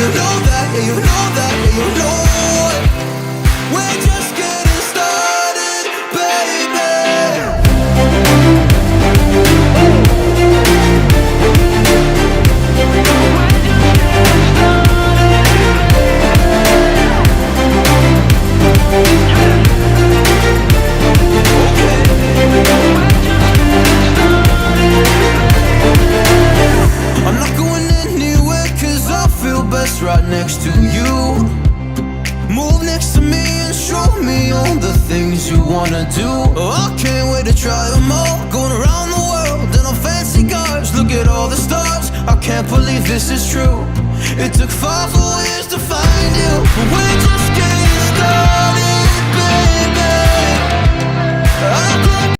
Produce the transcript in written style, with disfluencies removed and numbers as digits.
you know that, yeah, you know that, yeah, you know it. We're just getting started, baby. I'm not going anywhere 'cause I feel best right next to you. Move next to me and show me all the things you wanna do. Oh, I can't wait to try them all. Going around the world in on fancy cars. Look at all the stars. I can't believe this is true. It took 5 whole years to find you. We're just